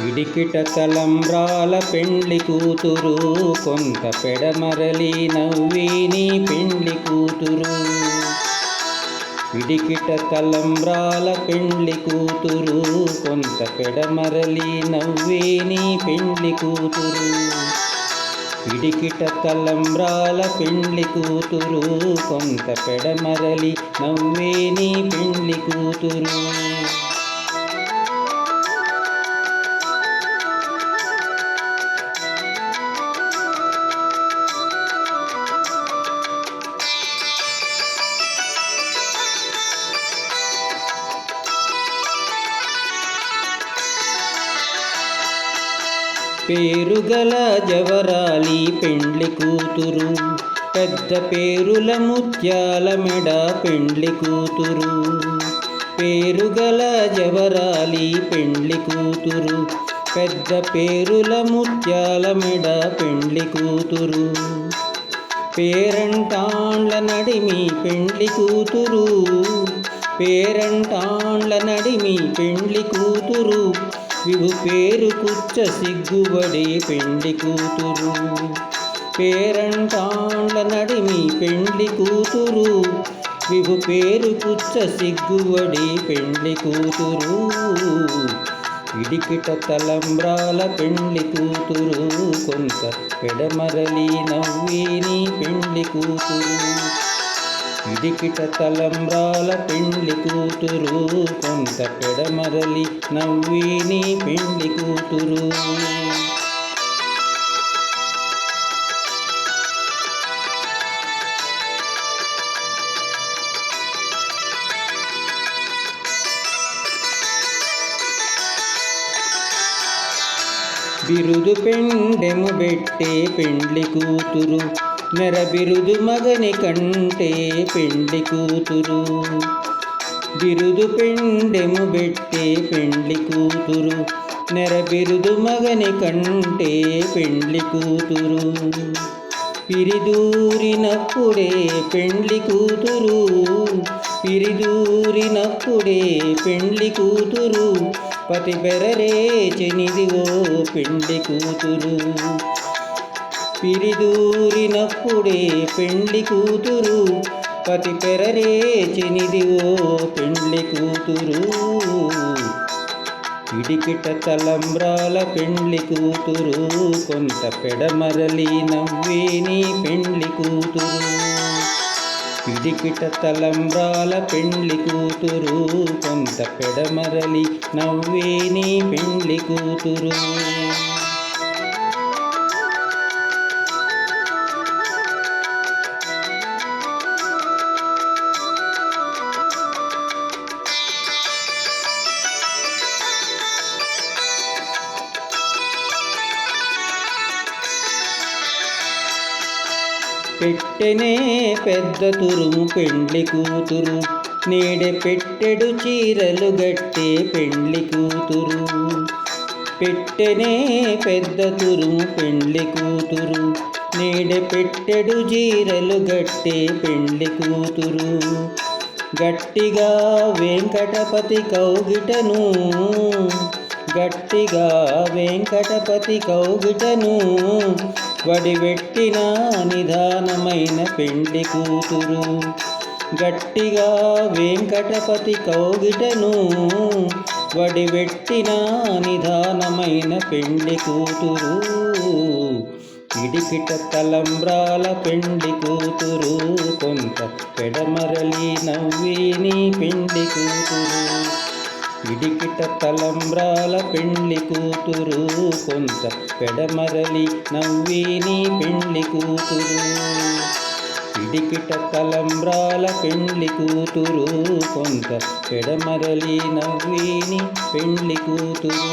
ఇడికిట తలంబ్రాల పెండ్లి కూతురు, కొంత పెడమరలి నవ్విని పెండ్లి కూతురు. ఇడికిట తలంబ్రాల పెండ్లి కూతురు, కొంత పెడమరలి నవ్విని పెండ్లి కూతురు. ఇడికిట తలంబ్రాల పెండ్లి కూతురు, కొంత పెడమరలి నవ్విని పెండ్లి కూతురు. పేరుగల జవరాలి పెండ్లి కూతురు, పెద్ద పేరుల ముత్యాల మెడ పెండ్లి కూతురు. పేరుగల జవరాలి పెండ్లి కూతురు, పెద్ద పేరుల ముత్యాల మెడ పెండ్లి కూతురు. పేరంటాండ్ల నడిమి పెండ్లి కూతురు, పేరంటాండ్ల నడిమి పెండ్లి కూతురు. విభు పేరు కుచ్చ సిగ్గుబడి పెండ్లి కూతురు. పేరంటాండ్ల నడిమి పెండ్లి కూతురు, విభు పేరు కుచ్చ సిగ్గుబడి పెండ్లి కూతురు. ఇడికిట తలంబ్రాల పెండ్లి కూతురు, కొంత పెడమరలి నవ్విని పెండ్లి కూతురు. ఇడికిట తలంబ్రాల పెండ్లి కూతురు, కొంత పెడమరలి నవ్విని పెండ్లి కూతురు. బిరుదు పెండెము బెట్టే పెండ్లి కూతురు, మెర బిరుదు మగని కంటే పెండ్లి కూతురు. బిరుదు పెండెము బెట్టే పెండ్లి కూతురు, నెర బిరుదు మగని కంటే పెండ్లి కూతురు. పిరిదూరినప్పుడే పెండ్లి కూతురు, పిరిదూరినప్పుడే పెండ్లి కూతురు. పతి బెరరే చెనిదివో పెండ్లి కూతురు. పిరిదూరినప్పుడే పెండ్లి కూతురు, పతి పెరరే చెనిదివో పెండ్లి కూతురు. ఇడికిట తలంబ్రాల పెండ్లి కూతురు, కొంత పెడమరలి నవ్విని పెండ్లి కూతురు. ఇడికిట తలంబ్రాల పెండ్లి కూతురు, కొంత పెడమరలి నవ్విని పెండ్లి కూతురు. పెట్టెనే పెద్ద తురుము పెండ్లి కూతురు, నేడె పెట్టెడు చీరలు గట్టే పెండ్లి కూతురు. పెట్టెనే పెద్ద తురుము పెండ్లి కూతురు, నేడె పెట్టెడు చీరలు గట్టే పెండ్లి కూతురు. గట్టిగా వెంకటపతి కౌగిటను, గట్టిగా వెంకటపతి కౌగిటను. వడివెట్టిన నిదానమైన పెండ్లి కూతురు. గట్టిగా వెంకటపతి కౌగిటను, వడివెట్టిన నిదానమైన పెండ్లి కూతురు. ఇడికిట తలంబ్రాల పెండ్లి కూతురు, కొంత పెడమరలి నవ్విని పెండ్లి కూతురు. ఇడికిట తలంబ్రాల పెండ్లి కూతురు, కొంత పెడమరలి నవ్విని పెండ్లి కూతురు. ఇడికిట తలంబ్రాల పెండ్లి కూతురు, కొంత పెడమరలి నవ్విని పెండ్లి కూతురు.